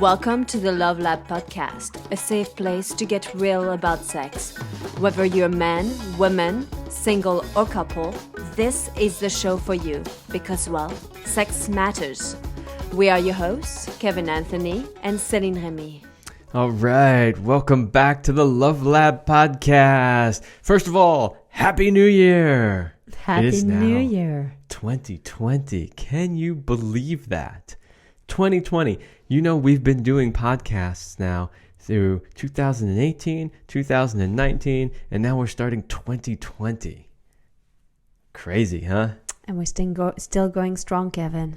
Welcome to the Love Lab podcast, a safe place to get real about sex. Whether you're man, woman, single or couple, this is the show for you because, well, sex matters. We are your hosts, Kevin Anthony and Céline Remy. All right, welcome back to the Love Lab podcast. First of all, Happy New Year. Happy New Year. 2020. Can you believe that? 2020. You know, we've been doing podcasts now through 2018, 2019, and now we're starting 2020. Crazy, huh? And we're still going strong, Kevin.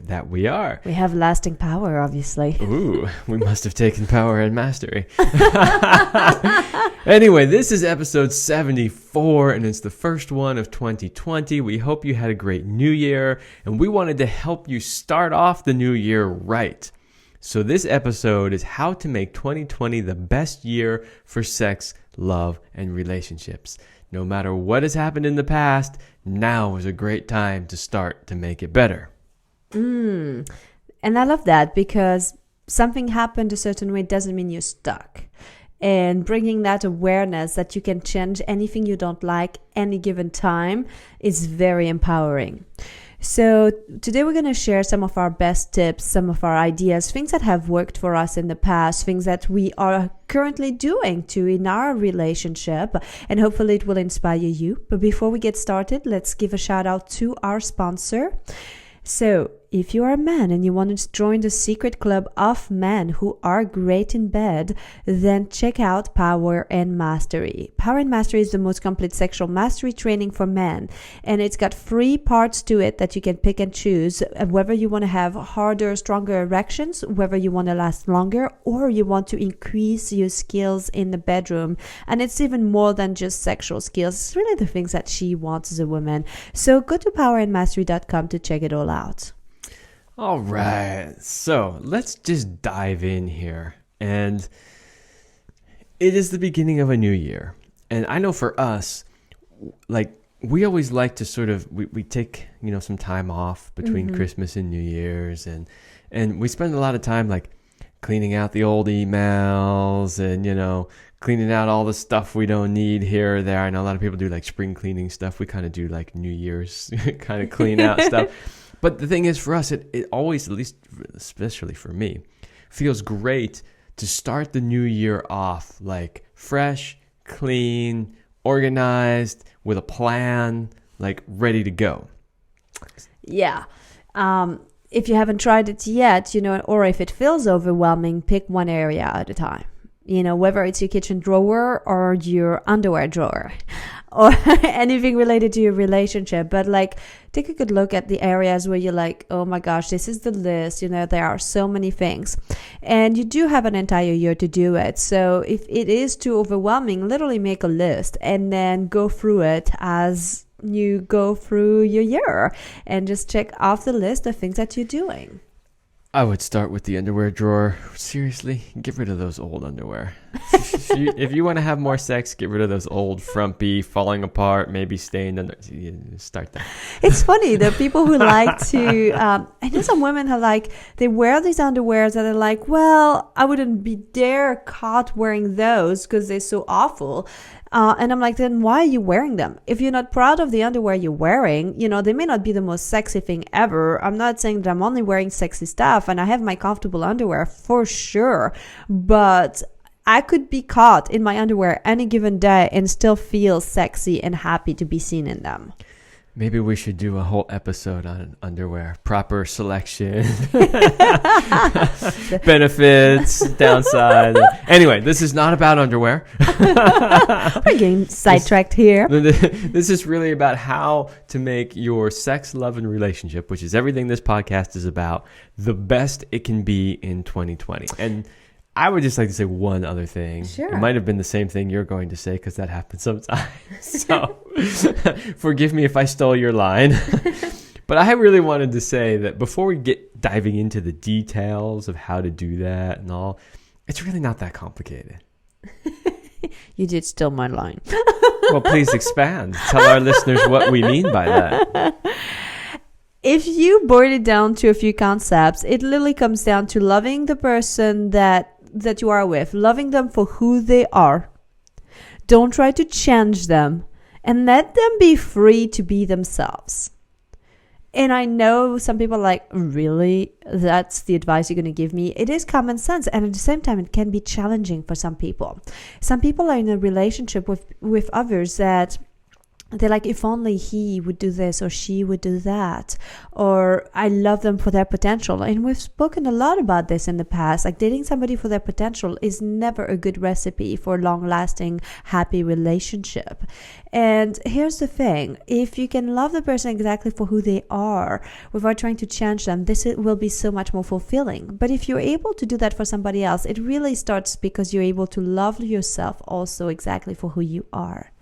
That we are. We have lasting power, obviously. Ooh, we must have taken power and mastery. Anyway, this is episode 74, and it's the first one of 2020. We hope you had a great new year, and we wanted to help you start off the new year right. So this episode is how to make 2020 the best year for sex, love, and relationships. No matter what has happened in the past, now is a great time to start to make it better. And I love that because something happened a certain way doesn't mean you're stuck. And bringing that awareness that you can change anything you don't like any given time is very empowering. So today we're going to share some of our best tips, some of our ideas, things that have worked for us in the past, things that we are currently doing too in our relationship, and hopefully it will inspire you. But before we get started, let's give a shout out to our sponsor. So if you are a man and you want to join the secret club of men who are great in bed, then check out Power and Mastery. Power and Mastery is the most complete sexual mastery training for men. And it's got 3 parts to it that you can pick and choose, whether you want to have harder, stronger erections, whether you want to last longer, or you want to increase your skills in the bedroom. And it's even more than just sexual skills. It's really the things that she wants as a woman. So go to powerandmastery.com to check it all out. All right, so let's just dive in here. And it is the beginning of a new year. And I know for us, like, we always like to sort of, we take, some time off between Christmas and New Year's. And we spend a lot of time, like, cleaning out the old emails and, cleaning out all the stuff we don't need here or there. I know a lot of people do, like, spring cleaning stuff. We kind of do, like, New Year's kind of clean out stuff. But the thing is, for us, it always, at least especially for me, feels great to start the new year off like fresh, clean, organized, with a plan, like ready to go. Yeah. If you haven't tried it yet, or if it feels overwhelming, pick one area at a time. Whether it's your kitchen drawer or your underwear drawer or anything related to your relationship. But take a good look at the areas where you're like, oh my gosh, this is the list. There are so many things. And you do have an entire year to do it. So if it is too overwhelming, literally make a list and then go through it as you go through your year and just check off the list of things that you're doing. I would start with the underwear drawer. Seriously, get rid of those old underwear. If you want to have more sex, get rid of those old, frumpy, falling apart, maybe stained under. Start that. It's funny, the people who like to, I know some women they wear these underwears that are like, well, I wouldn't be dare caught wearing those because they're so awful. And I'm like, then why are you wearing them? If you're not proud of the underwear you're wearing, they may not be the most sexy thing ever. I'm not saying that I'm only wearing sexy stuff, and I have my comfortable underwear for sure. But I could be caught in my underwear any given day and still feel sexy and happy to be seen in them. Maybe we should do a whole episode on underwear. Proper selection. Benefits, downside. Anyway, this is not about underwear. We're getting sidetracked here. This is really about how to make your sex, love, and relationship, which is everything this podcast is about, the best it can be in 2020. And I would just like to say one other thing. Sure. It might have been the same thing you're going to say because that happens sometimes. So forgive me if I stole your line. But I really wanted to say that before we get diving into the details of how to do that and all, it's really not that complicated. You did steal my line. Well, please expand. Tell our listeners what we mean by that. if you boil it down to a few concepts, it literally comes down to loving the person that you are with, loving them for who they are. Don't try to change them, and let them be free to be themselves. And I know some people are like, really? That's the advice you're going to give me? It is common sense. And at the same time, it can be challenging for some people. Some people are in a relationship with others that they're like, if only he would do this or she would do that, or I love them for their potential. And we've spoken a lot about this in the past. Like, dating somebody for their potential is never a good recipe for a long-lasting, happy relationship. And here's the thing. If you can love the person exactly for who they are without trying to change them, this will be so much more fulfilling. But if you're able to do that for somebody else, it really starts because you're able to love yourself also exactly for who you are.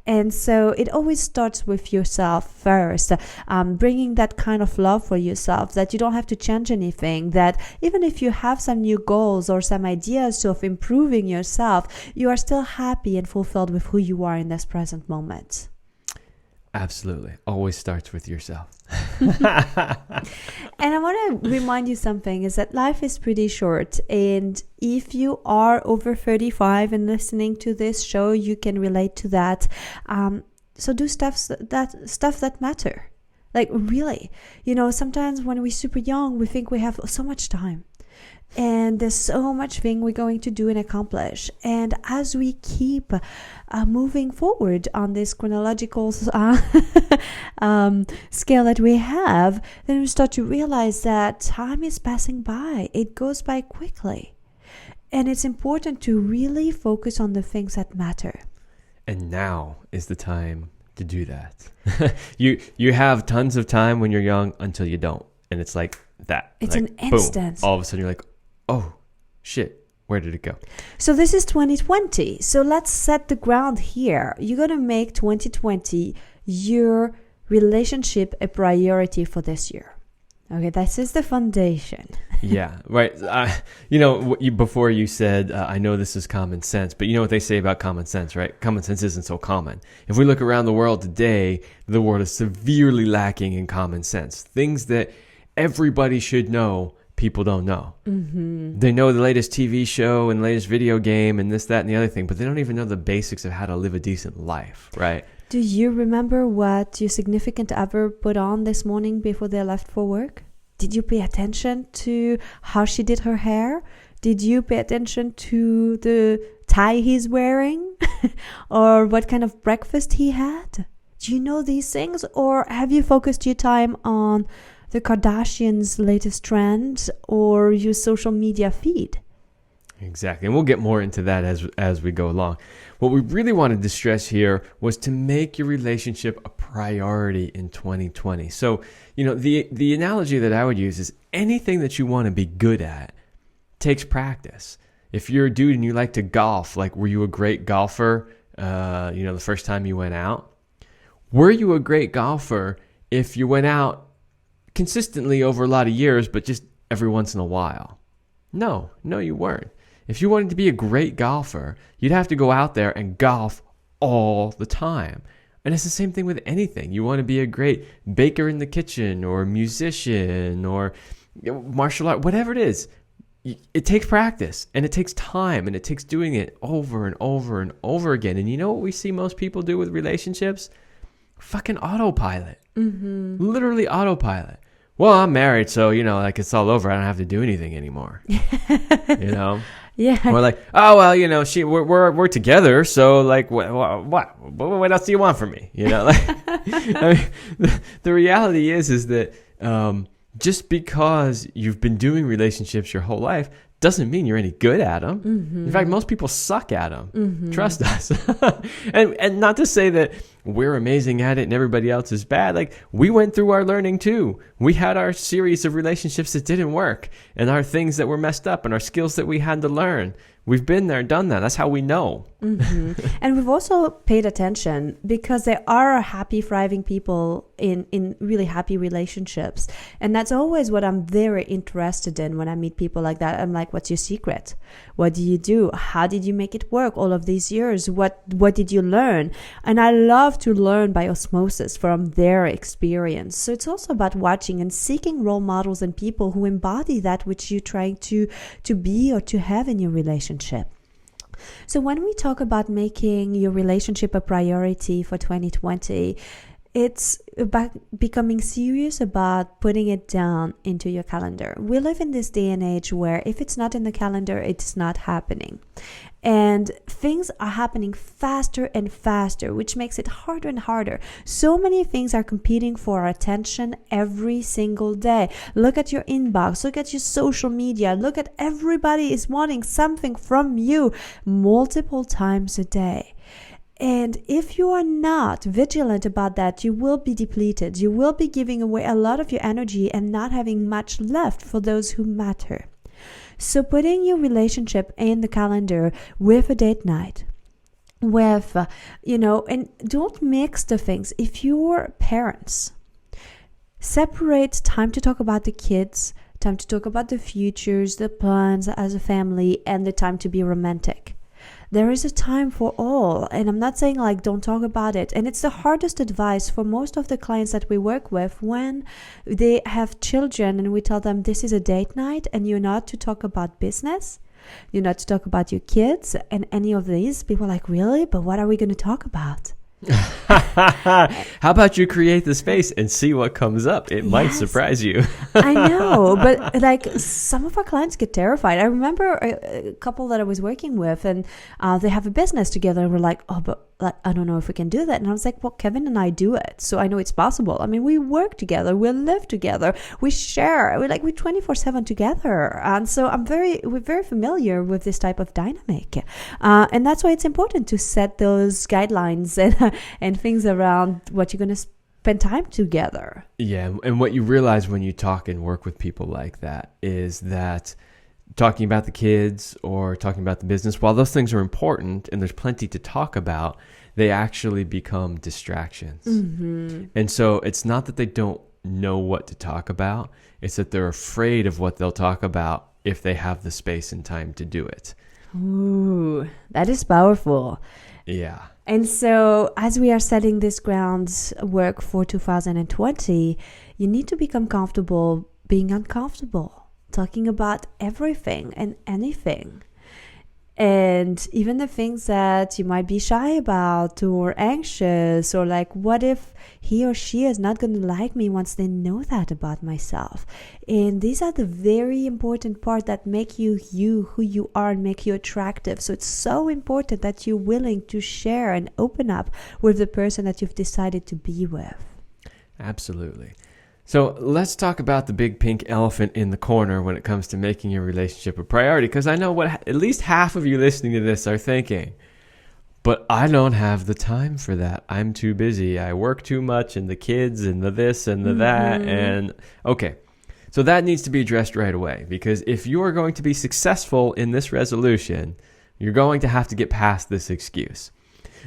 And so it always starts with yourself first, bringing that kind of love for yourself that you don't have to change anything, that even if you have some new goals or some ideas of improving yourself, you are still happy and fulfilled with who you are in this present moment. Absolutely. Always starts with yourself. And I want to remind you something, is that life is pretty short. And if you are over 35 and listening to this show, you can relate to that. So do stuff that matter. Like, really, sometimes when we're super young, we think we have so much time. And there's so much thing we're going to do and accomplish. And as we keep moving forward on this chronological scale that we have, then we start to realize that time is passing by. It goes by quickly. And it's important to really focus on the things that matter. And now is the time to do that. You have tons of time when you're young until you don't. And it's like that. It's like, an instant. Boom, all of a sudden you're like, oh, shit, where did it go? So this is 2020. So let's set the ground here. You're going to make 2020 your relationship a priority for this year. Okay, this is the foundation. Yeah, right. Before you said, I know this is common sense, but you know what they say about common sense, right? Common sense isn't so common. If we look around the world today, the world is severely lacking in common sense. Things that everybody should know, people don't know. Mm-hmm. They know the latest TV show and latest video game and this, that, and the other thing, but they don't even know the basics of how to live a decent life, right? Do you remember what your significant other put on this morning before they left for work? Did you pay attention to how she did her hair? Did you pay attention to the tie he's wearing? Or what kind of breakfast he had? Do you know these things? Or have you focused your time on the Kardashians' latest trend or your social media feed? Exactly. And we'll get more into that as we go along. What we really wanted to stress here was to make your relationship a priority in 2020. So, the analogy that I would use is anything that you want to be good at takes practice. If you're a dude and you like to golf, like, were you a great golfer, the first time you went out? Were you a great golfer if you went out consistently over a lot of years, but just every once in a while? No, you weren't. If you wanted to be a great golfer, you'd have to go out there and golf all the time. And it's the same thing with anything. You want to be a great baker in the kitchen or musician or martial art, whatever it is. It takes practice and it takes time and it takes doing it over and over and over again. And you know what we see most people do with relationships? Fucking autopilot. Mm-hmm. Literally autopilot. Well, I'm married, so, it's all over. I don't have to do anything anymore. Yeah. Or like, oh, well, we're together, so, like, what else do you want from me? The reality is that just because you've been doing relationships your whole life doesn't mean you're any good at them. Mm-hmm. In fact, most people suck at them. Mm-hmm. Trust us. and not to say that we're amazing at it and everybody else is bad. Like, we went through our learning too. We had our series of relationships that didn't work and our things that were messed up and our skills that we had to learn. We've been there, done that. That's how we know. Mm-hmm. And we've also paid attention because there are happy, thriving people in really happy relationships. And that's always what I'm very interested in when I meet people like that. I'm like, what's your secret? What do you do? How did you make it work all of these years? What did you learn? And I love to learn by osmosis from their experience. So it's also about watching and seeking role models and people who embody that which you're trying to be or to have in your relationship. So when we talk about making your relationship a priority for 2020, it's about becoming serious about putting it down into your calendar. We live in this day and age where if it's not in the calendar, it's not happening. And things are happening faster and faster, which makes it harder and harder. So many things are competing for our attention every single day. Look at your inbox, look at your social media, look at everybody is wanting something from you multiple times a day. And if you are not vigilant about that, you will be depleted. You will be giving away a lot of your energy and not having much left for those who matter. So putting your relationship in the calendar with a date night, with, and don't mix the things. If you're parents, separate time to talk about the kids, time to talk about the futures, the plans as a family, and the time to be romantic. There is a time for all, and I'm not saying like don't talk about it. And it's the hardest advice for most of the clients that we work with when they have children and we tell them this is a date night and you're not to talk about business, you're not to talk about your kids and any of these. People are like, really? But what are we going to talk about? How about you create the space and see what comes up? It might surprise you. I know, but like some of our clients get terrified. I remember a couple that I was working with, and they have a business together, and we're like, oh, but like, I don't know if we can do that. And I was like, well, Kevin and I do it, so I know it's possible. I mean, we work together, we live together, we share, we're 24/7 together, and so we're very familiar with this type of dynamic, and that's why it's important to set those guidelines and things around what you're going to spend time together. Yeah, and what you realize when you talk and work with people like that is that talking about the kids or talking about the business, while those things are important and there's plenty to talk about, they actually become distractions. Mm-hmm. And so it's not that they don't know what to talk about, it's that they're afraid of what they'll talk about if they have the space and time to do it. Ooh, that is powerful. Yeah. And so as we are setting this groundwork for 2020, you need to become comfortable being uncomfortable, talking about everything and anything. And even the things that you might be shy about or anxious, or like, what if he or she is not going to like me once they know that about myself? And these are the very important part that make you who you are and make you attractive. So it's so important that you're willing to share and open up with the person that you've decided to be with. Absolutely. So let's talk about the big pink elephant in the corner when it comes to making your relationship a priority, because I know what at least half of you listening to this are thinking, but I don't have the time for that. I'm too busy. I work too much, and the kids and the this and the that. And okay, so that needs to be addressed right away, because if you are going to be successful in this resolution, you're going to have to get past this excuse.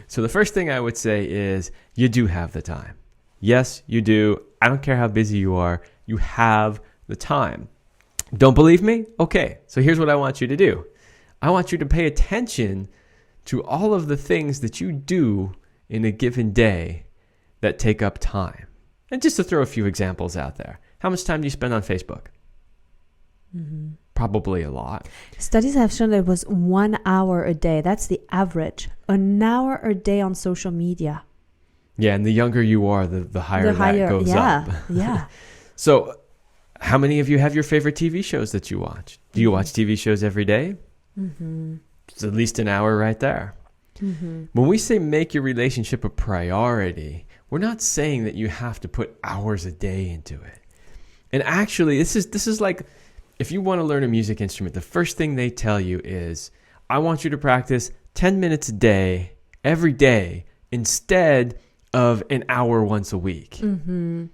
So the first thing I would say is you do have the time. Yes, you do. I don't care how busy you are. You have the time. Don't believe me? Okay, so here's what I want you to do. I want you to pay attention to all of the things that you do in a given day that take up time. And just to throw a few examples out there. How much time do you spend on Facebook? Mm-hmm. Probably a lot. Studies have shown that it was 1 hour a day. That's the average. An hour a day on social media. Yeah, and the younger you are, the higher that goes up. Yeah. So how many of you have your favorite TV shows that you watch? Do you watch TV shows every day? Mm-hmm. It's at least an hour right there. Mm-hmm. When we say make your relationship a priority, we're not saying that you have to put hours a day into it. And actually, this is like, if you want to learn a music instrument, the first thing they tell you is, I want you to practice 10 minutes a day, every day, instead of an hour once a week. Mm-hmm.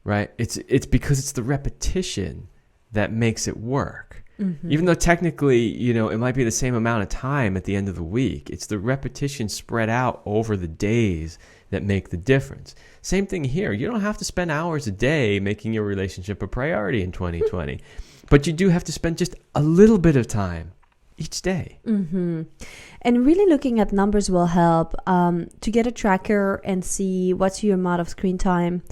Right? It's because it's the repetition that makes it work. Even though technically, it might be the same amount of time at the end of the week. It's the repetition spread out over the days that make the difference. Same thing here. You don't have to spend hours a day making your relationship a priority in 2020, but you do have to spend just a little bit of time each day. And really looking at numbers will help to get a tracker and see what's your amount of screen time.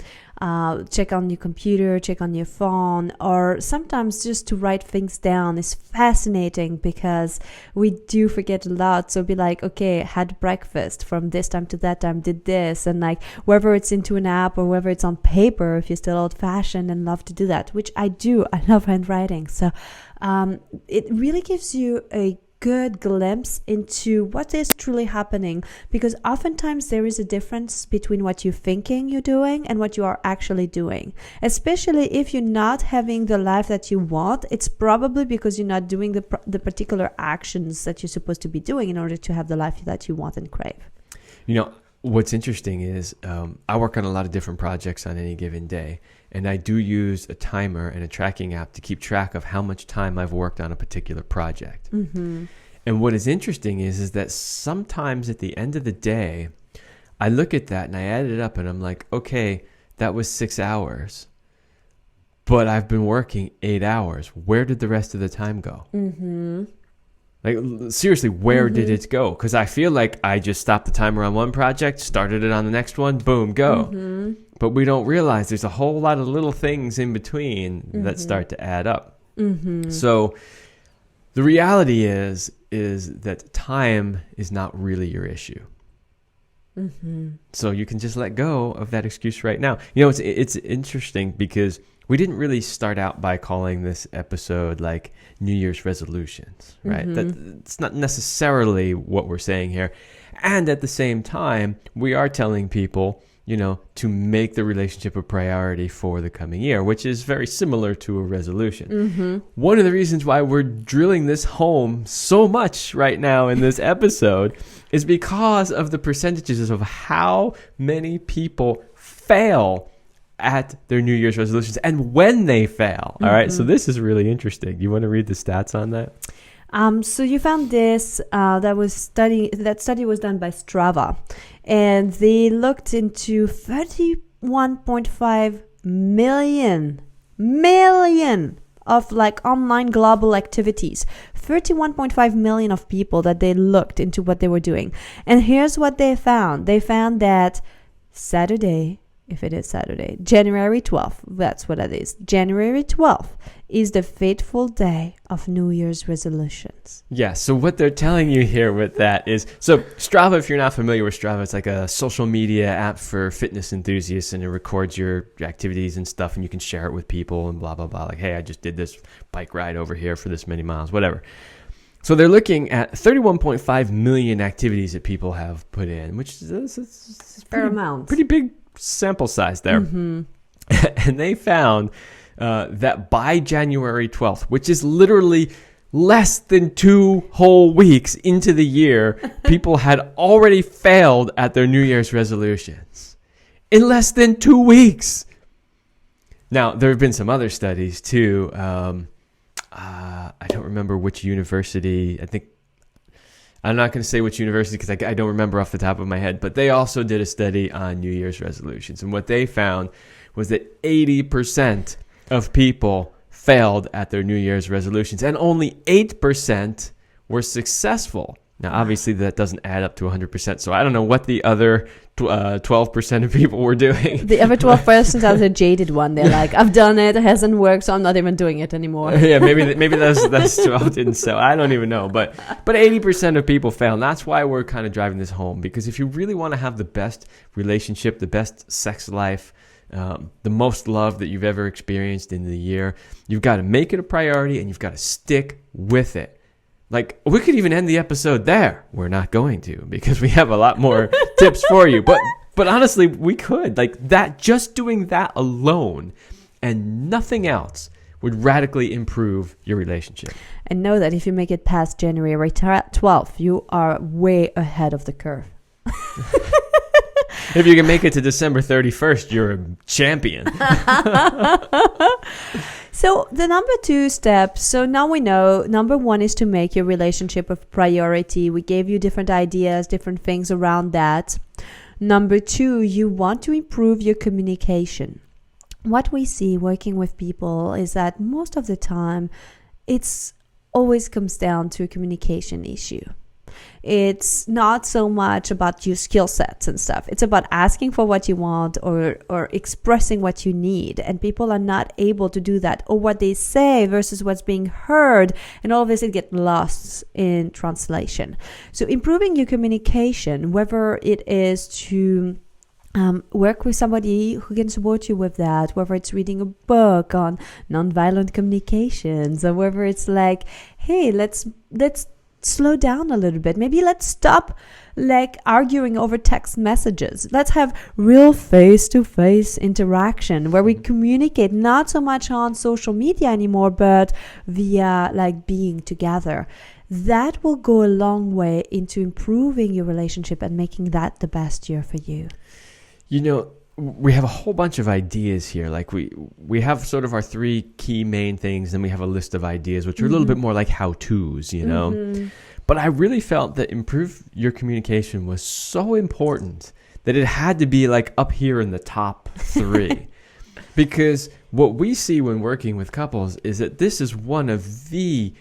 Check on your computer, check on your phone, or sometimes just to write things down is fascinating because we do forget a lot. So be like, okay, had breakfast from this time to that time, did this, and like whether it's into an app or whether it's on paper, if you're still old fashioned and love to do that, which I do. I love handwriting. So it really gives you a good glimpse into what is truly happening, because oftentimes there is a difference between what you're thinking you're doing and what you are actually doing. Especially if you're not having the life that you want, it's probably because you're not doing the particular actions that you're supposed to be doing in order to have the life that you want and crave. What's interesting is I work on a lot of different projects on any given day, and I do use a timer and a tracking app to keep track of how much time I've worked on a particular project. And what is interesting is that sometimes at the end of the day, I look at that and I add it up and I'm like, okay, that was 6 hours, but I've been working 8 hours. Where did the rest of the time go? Like, seriously, where did it go? Because I feel like I just stopped the timer on one project, started it on the next one, boom, go. But we don't realize there's a whole lot of little things in between that start to add up. So the reality is that time is not really your issue. So you can just let go of that excuse right now. It's interesting because we didn't really start out by calling this episode like New Year's resolutions, right? That's not necessarily what we're saying here. And at the same time, we are telling people, to make the relationship a priority for the coming year, which is very similar to a resolution. One of the reasons why we're drilling this home so much right now in this episode is because of the percentages of how many people fail at their New Year's resolutions and when they fail. All right. So this is really interesting. You want to read the stats on that? So you found this, that study was done by Strava, and they looked into 31.5 million of like online global activities, 31.5 million of people that they looked into what they were doing. And here's what they found. They found that Saturday, if it is Saturday, January 12th, that's what it is. January 12th is the fateful day of New Year's resolutions. Yeah, so what they're telling you here with that is, so Strava, if you're not familiar with Strava, it's like a social media app for fitness enthusiasts, and it records your activities and stuff, and you can share it with people and blah, blah, blah. Like, hey, I just did this bike ride over here for this many miles, whatever. So they're looking at 31.5 million activities that people have put in, which is fair amount. Pretty big sample size there. And they found that by January 12th, which is literally less than 2 whole weeks into the year, people had already failed at their New Year's resolutions in less than 2 weeks. Now, there have been some other studies too. I don't remember which university. I'm not going to say which university because I don't remember off the top of my head, but they also did a study on New Year's resolutions. And what they found was that 80% of people failed at their New Year's resolutions and only 8% were successful. Now, obviously, that doesn't add up to 100%, so I don't know what the other 12% of people were doing. The other 12% are the jaded one. They're like, I've done it hasn't worked, so I'm not even doing it anymore. Yeah, maybe that's 12 didn't sell. I don't even know, but 80% of people fail, and that's why we're kind of driving this home, because if you really want to have the best relationship, the best sex life, the most love that you've ever experienced in the year, you've got to make it a priority, and you've got to stick with it. Like, we could even end the episode there. We're not going to, because we have a lot more tips for you. But honestly, we could. Like, that, just doing that alone and nothing else would radically improve your relationship. And know that if you make it past January 12th, you are way ahead of the curve. If you can make it to December 31st, you're a champion. So the number 2 step, so now we know number 1 is to make your relationship a priority. We gave you different ideas, different things around that. Number 2, you want to improve your communication. What we see working with people is that most of the time it's always comes down to a communication issue. It's not so much about your skill sets and stuff. It's about asking for what you want or expressing what you need. And people are not able to do that. Or what they say versus what's being heard. And all of this, it gets lost in translation. So improving your communication, whether it is to work with somebody who can support you with that, whether it's reading a book on nonviolent communications, or whether it's like, hey, let's slow down a little bit. Maybe let's stop like arguing over text messages. Let's have real face-to-face interaction where we communicate not so much on social media anymore, but via like being together. That will go a long way into improving your relationship and making that the best year for you. You know, we have a whole bunch of ideas here. Like we have sort of our 3 key main things, and we have a list of ideas, which are a little bit more like how-tos, you know. Mm-hmm. But I really felt that improve your communication was so important that it had to be like up here in the top 3. Because what we see when working with couples is that this is one of the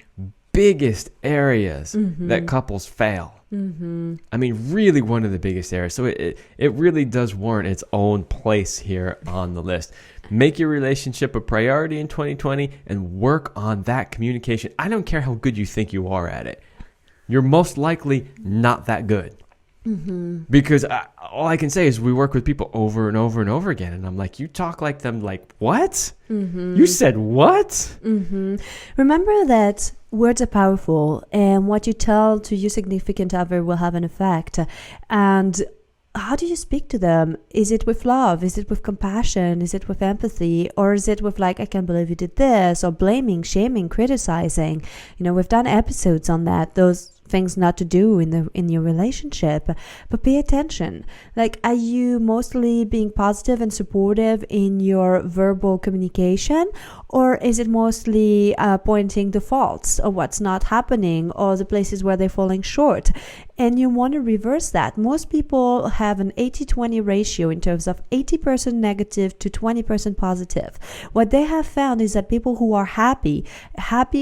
biggest areas that couples fail. I mean, really one of the biggest areas. So it really does warrant its own place here on the list. Make your relationship a priority in 2020 and work on that communication. I don't care how good you think you are at it. You're most likely not that good. Because all I can say is we work with people over and over and over again. And I'm like, you talk like them like, what? You said what? Remember that words are powerful, and what you tell to your significant other will have an effect. And how do you speak to them? Is it with love? Is it with compassion? Is it with empathy? Or is it with like, I can't believe you did this, or blaming, shaming, criticizing? You know, we've done episodes on that, those things not to do in your relationship. But pay attention. Like, are you mostly being positive and supportive in your verbal communication, or is it mostly pointing the faults or what's not happening or the places where they're falling short? And you want to reverse that. Most people have an 80-20 ratio in terms of 80% negative to 20% positive. What they have found is that people who are happy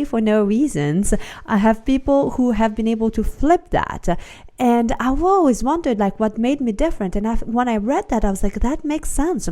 for no reasons, have people who have been able to flip that. And I've always wondered like what made me different. And when I read that, I was like, that makes sense.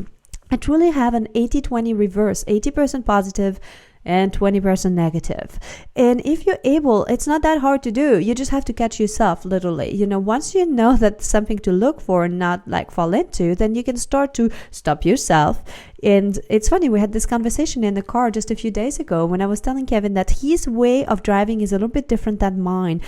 I truly have an 80-20 reverse, 80% positive and 20% negative. And if you're able, it's not that hard to do. You just have to catch yourself literally. You know, once you know that's something to look for and not like fall into, then you can start to stop yourself. And it's funny, we had this conversation in the car just a few days ago when I was telling Kevin that his way of driving is a little bit different than mine.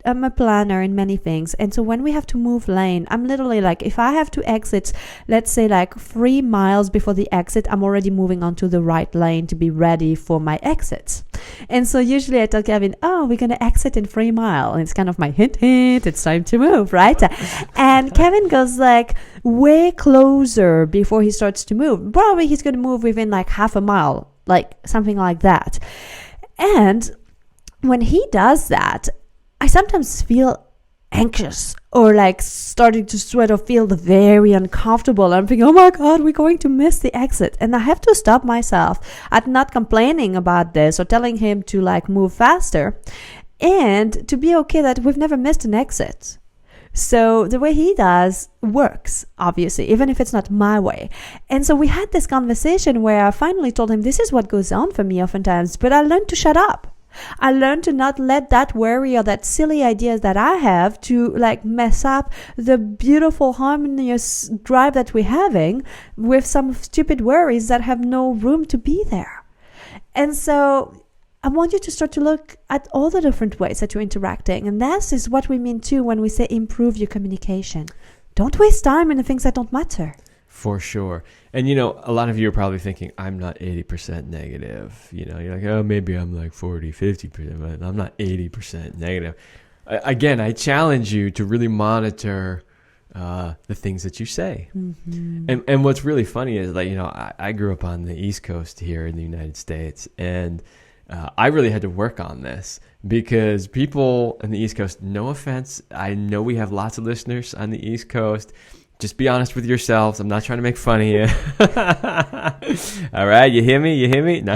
I'm a planner in many things. And so when we have to move lane, I'm literally like, if I have to exit, let's say like 3 miles before the exit, I'm already moving onto the right lane to be ready for my exits. And so usually I tell Kevin, oh, we're going to exit in 3 miles. And it's kind of my hint, it's time to move, right? And Kevin goes like way closer before he starts to move. Probably he's going to move within like half a mile, like something like that. And when he does that, I sometimes feel anxious or like starting to sort of feel very uncomfortable. I'm thinking, oh my God, we're going to miss the exit. And I have to stop myself at not complaining about this or telling him to like move faster and to be okay that we've never missed an exit. So the way he does works, obviously, even if it's not my way. And so we had this conversation where I finally told him this is what goes on for me oftentimes, but I learned to shut up. I learned to not let that worry or that silly ideas that I have to like mess up the beautiful harmonious drive that we're having with some stupid worries that have no room to be there. And so I want you to start to look at all the different ways that you're interacting. And this is what we mean too when we say improve your communication. Don't waste time in the things that don't matter. For sure. And, you know, a lot of you are probably thinking, I'm not 80% negative. You know, you're like, oh, maybe I'm like 40, 50%, but I'm not 80% negative. Again, I challenge you to really monitor the things that you say. And what's really funny is that, I grew up on the East Coast here in the United States, and I really had to work on this because people in the East Coast, no offense, I know we have lots of listeners on the East Coast. Just be honest with yourselves. I'm not trying to make fun of you. All right, you hear me? You hear me? No.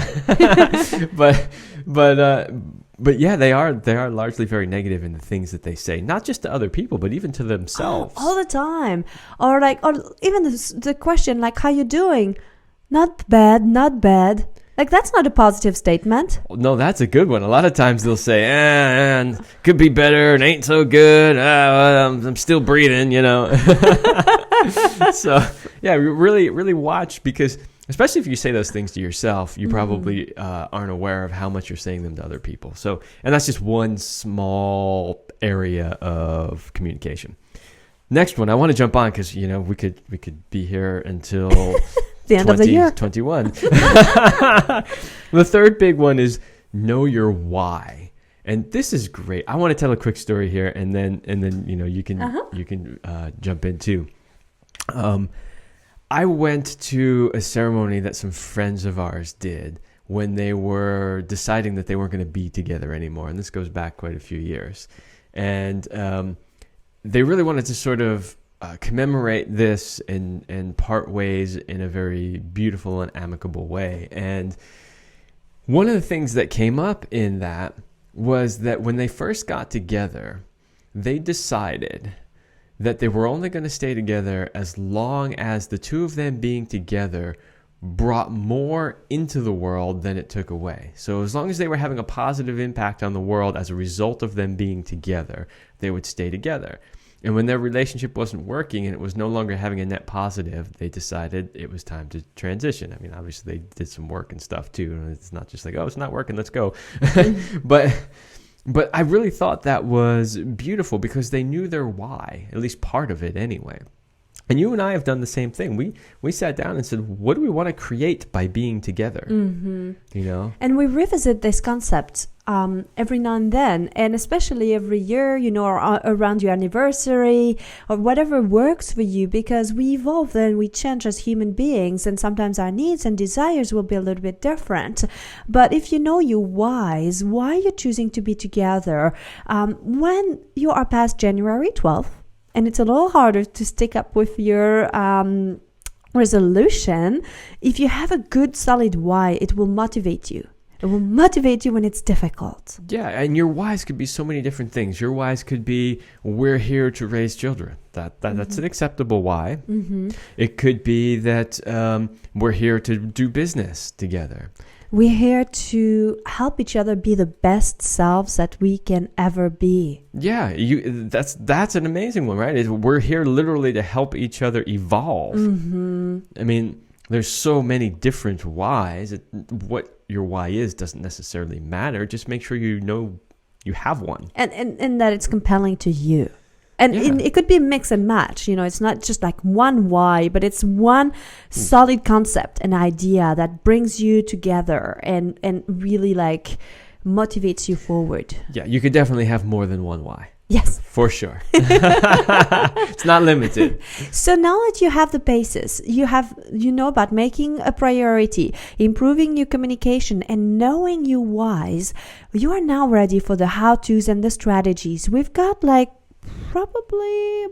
But yeah, they are largely very negative in the things that they say, not just to other people, but even to themselves. All the time. Or even the question, like, how you doing? Not bad, not bad. Like, that's not a positive statement. No, that's a good one. A lot of times they'll say, and could be better and ain't so good. I'm still breathing, So, yeah, really, really watch, because especially if you say those things to yourself, you probably aren't aware of how much you're saying them to other people. So, and that's just one small area of communication. Next one, I want to jump on because, we could be here until... the end of the year 2021. The third big one is know your why. And this is great. I want to tell a quick story here, and then you can jump in too. I went to a ceremony that some friends of ours did when they were deciding that they weren't going to be together anymore, and this goes back quite a few years. And they really wanted to sort of commemorate this and part ways in a very beautiful and amicable way. And one of the things that came up in that was that when they first got together, they decided that they were only going to stay together as long as the two of them being together brought more into the world than it took away. So as long as they were having a positive impact on the world as a result of them being together, they would stay together. And when their relationship wasn't working and it was no longer having a net positive, they decided it was time to transition. I mean, obviously they did some work and stuff too. And it's not just like, oh, it's not working, let's go. But I really thought that was beautiful because they knew their why, at least part of it anyway. And you and I have done the same thing. We sat down and said, what do we want to create by being together? And we revisit this concept every now and then, and especially every year, or around your anniversary or whatever works for you, because we evolve and we change as human beings, and sometimes our needs and desires will be a little bit different. But if you know your whys, why you're choosing to be together, when you are past January 12th, and it's a little harder to stick up with your resolution, if you have a good solid why, it will motivate you. It will motivate you when it's difficult. Yeah, and your whys could be so many different things. Your whys could be, we're here to raise children. That's an acceptable why. It could be that we're here to do business together. We're here to help each other be the best selves that we can ever be. Yeah, that's an amazing one, right? We're here literally to help each other evolve. I mean, there's so many different whys. What your why is doesn't necessarily matter. Just make sure you know you have one. And that it's compelling to you. And it could be mix and match. It's not just like one why, but it's one solid concept, an idea that brings you together and really like motivates you forward. Yeah, you could definitely have more than one why. Yes. For sure. It's not limited. So now that you have the basis, you know about making a priority, improving your communication, and knowing your whys, you are now ready for the how-tos and the strategies. We've got probably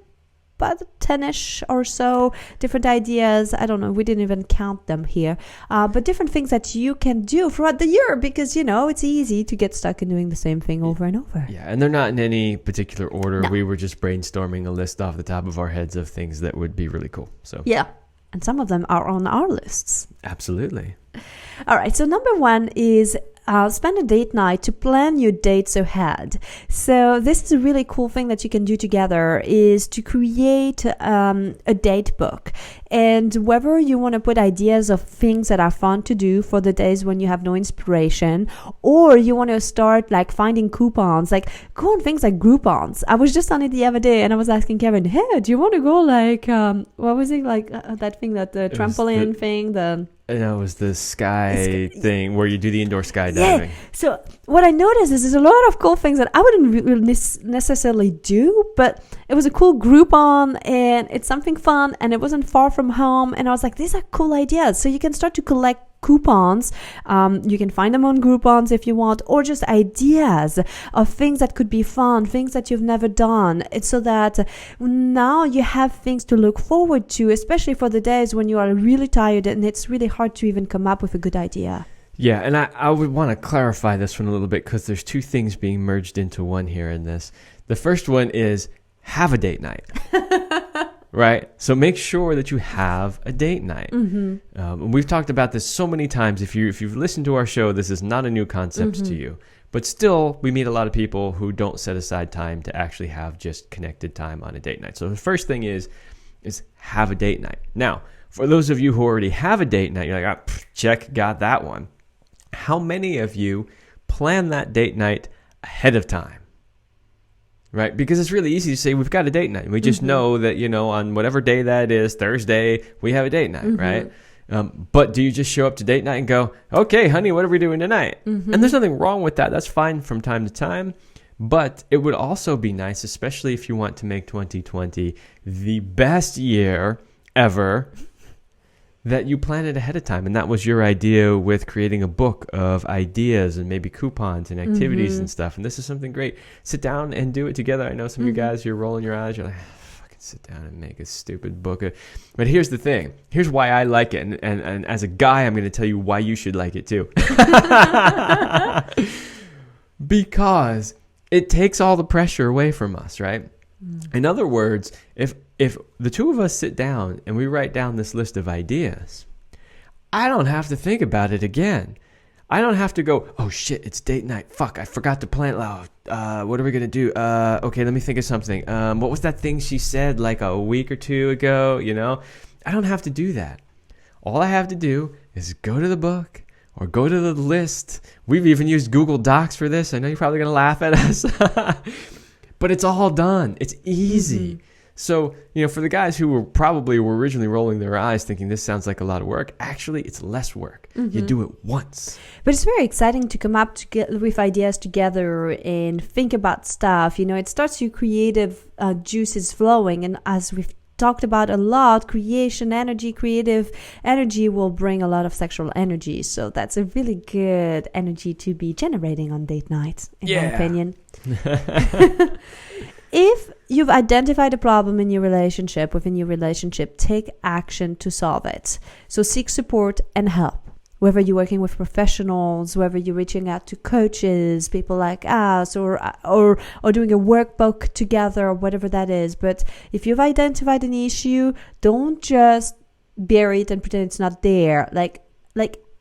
about 10-ish or so different ideas. I don't know, we didn't even count them here, but different things that you can do throughout the year, because it's easy to get stuck in doing the same thing over and over. Yeah, and they're not in any particular order. No. We were just brainstorming a list off the top of our heads of things that would be really cool. So yeah, and some of them are on our lists. Absolutely. All right, so number one is spend a date night to plan your dates ahead. So this is a really cool thing that you can do together, is to create a date book. And whether you want to put ideas of things that are fun to do for the days when you have no inspiration, or you want to start finding coupons, go on things like Groupons. I was just on it the other day and I was asking Kevin, hey, do you want to go what was it, that thing, that the trampoline thing, And that was the sky thing where you do the indoor skydiving. Yeah. So what I noticed is there's a lot of cool things that I wouldn't really necessarily do, but it was a cool Groupon and it's something fun and it wasn't far from home. And I was like, these are cool ideas. So you can start to collect coupons. You can find them on Groupons if you want, or just ideas of things that could be fun, things that you've never done. It's so that now you have things to look forward to, especially for the days when you are really tired and it's really hard to even come up with a good idea. Yeah, and I would want to clarify this one a little bit because there's two things being merged into one here in this. The first one is have a date night. Right? So make sure that you have a date night. And we've talked about this so many times. If you've listened to our show, this is not a new concept to you. But still, we meet a lot of people who don't set aside time to actually have just connected time on a date night. So the first thing is have a date night. Now, for those of you who already have a date night, you're like, check, got that one. How many of you plan that date night ahead of time? Right? Because it's really easy to say we've got a date night. We just know that, on whatever day that is, Thursday, we have a date night, right? But do you just show up to date night and go, okay, honey, what are we doing tonight? And there's nothing wrong with that. That's fine from time to time. But it would also be nice, especially if you want to make 2020 the best year ever, that you plan it ahead of time. And that was your idea with creating a book of ideas and maybe coupons and activities and stuff. And this is something great. Sit down and do it together. I know some of you guys, you're rolling your eyes. You're like, fucking sit down and make a stupid book. But here's the thing. Here's why I like it. And as a guy, I'm going to tell you why you should like it too. Because it takes all the pressure away from us, right? In other words, if the two of us sit down and we write down this list of ideas, I don't have to think about it again. I don't have to go, oh shit, it's date night. Fuck, I forgot to plan. What are we going to do? Okay, let me think of something. What was that thing she said like a week or two ago? I don't have to do that. All I have to do is go to the book or go to the list. We've even used Google Docs for this. I know you're probably going to laugh at us. But it's all done. It's easy. So, for the guys who were originally rolling their eyes thinking this sounds like a lot of work, actually it's less work. You do it once. But it's very exciting to come up with ideas together and think about stuff. It starts your creative juices flowing. And as we've talked about a lot, creative energy will bring a lot of sexual energy. So that's a really good energy to be generating on date night, in my opinion. If you've identified a problem within your relationship, take action to solve it. So seek support and help. Whether you're working with professionals, whether you're reaching out to coaches, people like us, or doing a workbook together, or whatever that is. But if you've identified an issue, don't just bury it and pretend it's not there. Like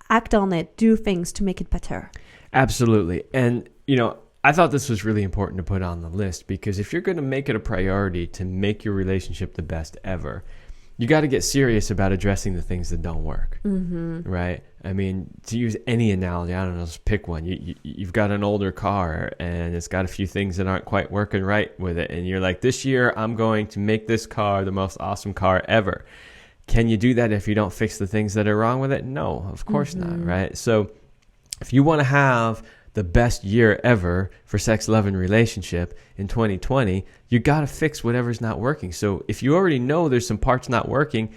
act on it, do things to make it better. Absolutely. And, I thought this was really important to put on the list because if you're going to make it a priority to make your relationship the best ever, you got to get serious about addressing the things that don't work, right? I mean, to use any analogy, I don't know, just pick one. You've got an older car and it's got a few things that aren't quite working right with it. And you're like, this year I'm going to make this car the most awesome car ever. Can you do that if you don't fix the things that are wrong with it? No, of course not, right? So if you want to have the best year ever for sex, love, and relationship in 2020, you got to fix whatever's not working. So if you already know there's some parts not working,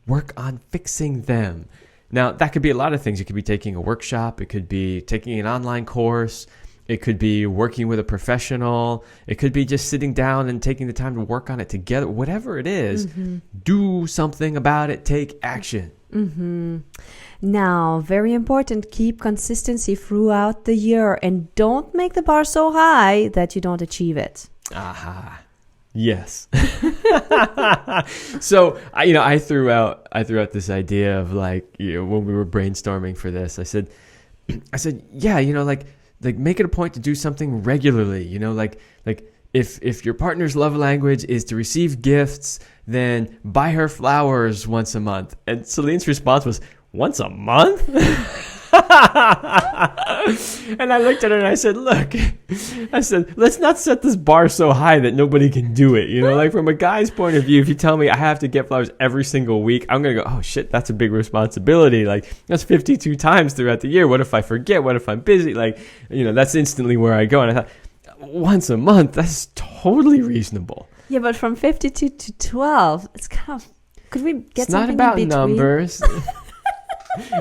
work on fixing them. Now, that could be a lot of things. It could be taking a workshop. It could be taking an online course. It could be working with a professional. It could be just sitting down and taking the time to work on it together. Whatever it is, do something about it. Take action. Now, very important, keep consistency throughout the year and don't make the bar so high that you don't achieve it. Aha. Yes. So, I threw out this idea of when we were brainstorming for this, I said, yeah, like make it a point to do something regularly, like if your partner's love language is to receive gifts, then buy her flowers once a month. And Celine's response was, once a month? And I looked at her and I said, look, I said, let's not set this bar so high that nobody can do it. You know, like from a guy's point of view, if you tell me I have to get flowers every single week, I'm going to go, oh shit, that's a big responsibility. Like that's 52 times throughout the year. What if I forget? What if I'm busy? Like, you know, that's instantly where I go. And I thought, once a month, that's totally reasonable. Yeah, but from 52 to 12, it's kind of, could we get something in between? It's not about numbers.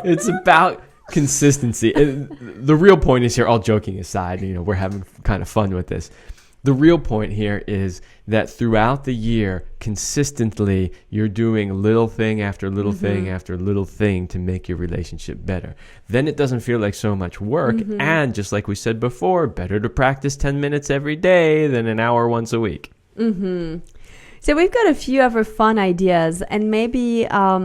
It's about consistency. And the real point is here, all joking aside, you know, we're having kind of fun with this. The real point here is that throughout the year, consistently, you're doing little thing after little thing after little thing to make your relationship better. Then it doesn't feel like so much work. And just like we said before, better to practice 10 minutes every day than an hour once a week. So we've got a few other fun ideas, and maybe I'll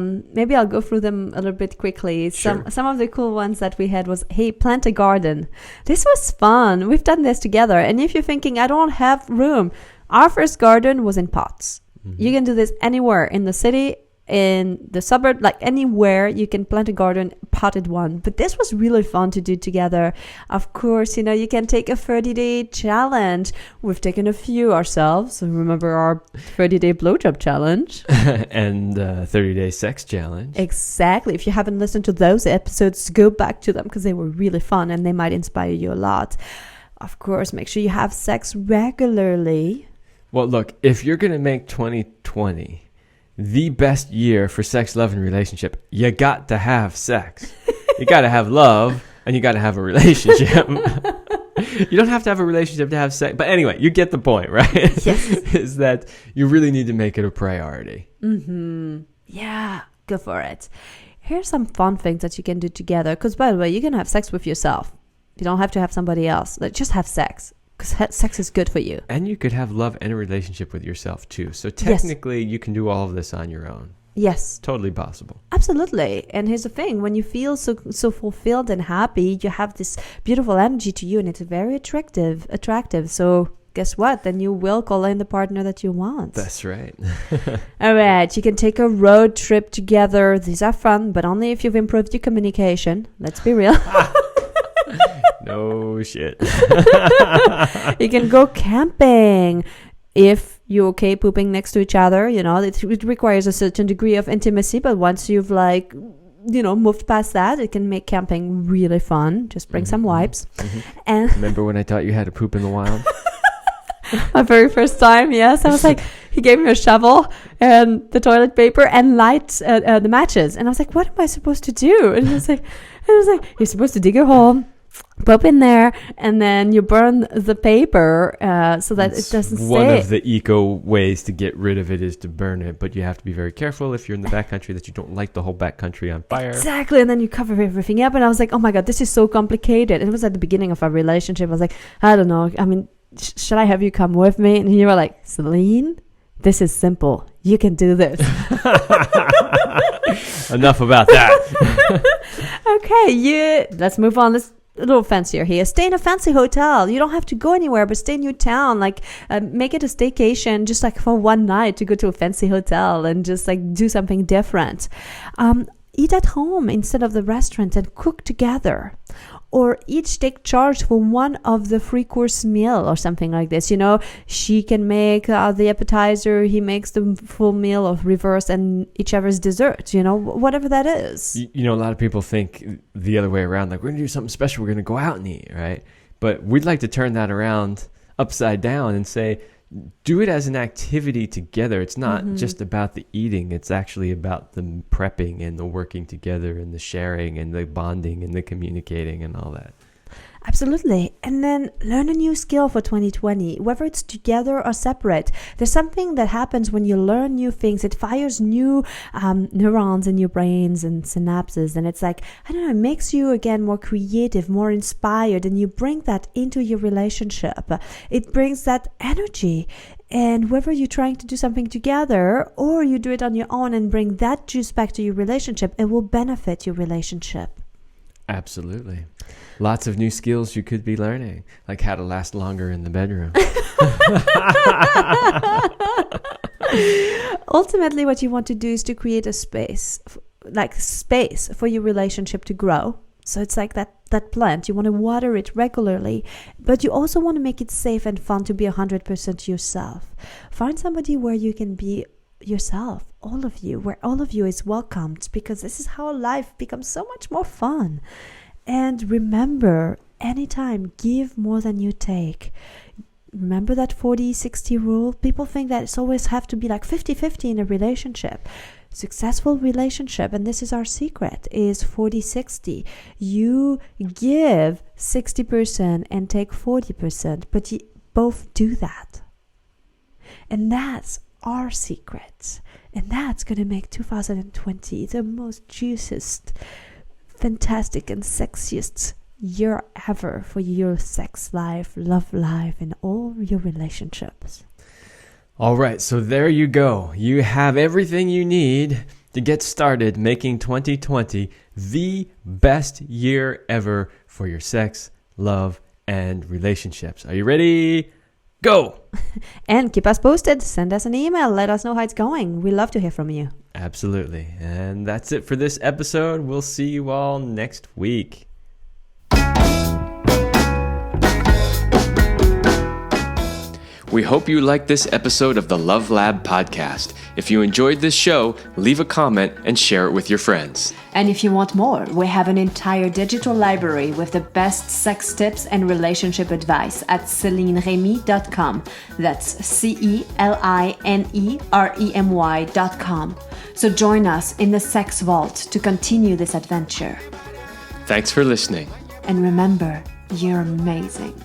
go through them a little bit quickly. Sure. Some of the cool ones that we had was, hey, plant a garden. This was fun. We've done this together. And if you're thinking, I don't have room, our first garden was in pots. You can do this anywhere in the city, in the suburb, like anywhere you can plant a garden, potted one. But this was really fun to do together. Of course, you know, you can take a 30-day challenge. We've taken a few ourselves. Remember our 30-day blowjob challenge And 30-day sex challenge. Exactly. If you haven't listened to those episodes, go back to them because they were really fun and they might inspire you a lot. Of course, make sure you have sex regularly. Well, look, if you're going to make 2020 the best year for sex, love, and relationship, you got to have sex. You got to have love, and you got to have a relationship. You don't have to have a relationship to have sex. But anyway, you get the point, right? Yes. Is that you really need to make it a priority. Yeah, go for it. Here's some fun things that you can do together. Because, by the way, you can have sex with yourself. You don't have to have somebody else. Like, just have sex. Because sex is good for you. And you could have love and a relationship with yourself, too. So technically, you can do all of this on your own. Yes. Totally possible. Absolutely. And here's the thing. When you feel so fulfilled and happy, you have this beautiful energy to you, and it's very attractive. So guess what? Then you will call in the partner that you want. That's right. All right. You can take a road trip together. These are fun, but only if you've improved your communication. Let's be real. No shit. You can go camping if you're okay pooping next to each other. You know, it requires a certain degree of intimacy, but once you've moved past that, it can make camping really fun. Just bring some wipes. And remember when I taught you how to poop in the wild? My very first time, yes. I was like, he gave me a shovel and the toilet paper and light the matches. And I was like, what am I supposed to do? And he was like, you're supposed to dig a hole, poop in there, and then you burn the paper so that it doesn't stay. One of the eco ways to get rid of it is to burn it, but you have to be very careful if you're in the backcountry that you don't light the whole backcountry on fire. Exactly, and then you cover everything up. And I was like, oh my God, this is so complicated. And it was at the beginning of our relationship. I was like, I don't know. I mean, should I have you come with me? And you were like, Céline, this is simple. You can do this. Enough about that. Okay, let's move on. Let's a little fancier here. Stay in a fancy hotel. You don't have to go anywhere, but stay in your town. Like, make it a staycation, just like for one night to go to a fancy hotel and just like do something different. Eat at home instead of the restaurant and cook together. Or each take charge for one of the 3-course meal or something like this. You know, she can make the appetizer, he makes the full meal of reverse, and each other's dessert, you know, whatever that is. You know, a lot of people think the other way around, like, we're going to do something special, we're going to go out and eat, right? But we'd like to turn that around upside down and say, do it as an activity together. It's not just about the eating. It's actually about the prepping and the working together and the sharing and the bonding and the communicating and all that. Absolutely. And then learn a new skill for 2020, whether it's together or separate. There's something that happens when you learn new things. It fires new neurons in your brains and synapses. And it's like, I don't know, it makes you, again, more creative, more inspired. And you bring that into your relationship. It brings that energy. And whether you're trying to do something together or you do it on your own and bring that juice back to your relationship, it will benefit your relationship. Absolutely. Lots of new skills you could be learning, like how to last longer in the bedroom. Ultimately, what you want to do is to create a space for your relationship to grow, So it's like that plant. You want to water it regularly, but you also want to make it safe and fun to be 100% yourself. Find somebody where you can be yourself, all of you, where all of you is welcomed, because this is how life becomes so much more fun. And remember, anytime, give more than you take. Remember that 40-60 rule? People think that it's always have to be like 50-50 in a relationship. Successful relationship, and this is our secret, is 40-60. You give 60% and take 40%, but you both do that. And that's our secret. And that's going to make 2020 the most juiciest, fantastic, and sexiest year ever for your sex life, love life, and all your relationships. All right, so there you go. You have everything you need to get started making 2020 the best year ever for your sex, love, and relationships. Are you ready? Go! And keep us posted. Send us an email. Let us know how it's going. We love to hear from you. Absolutely. And that's it for this episode. We'll see you all next week. We hope you liked this episode of the Love Lab podcast. If you enjoyed this show, leave a comment and share it with your friends. And if you want more, we have an entire digital library with the best sex tips and relationship advice at CelineRemy.com. That's CelineRemy.com. So join us in the Sex Vault to continue this adventure. Thanks for listening. And remember, you're amazing.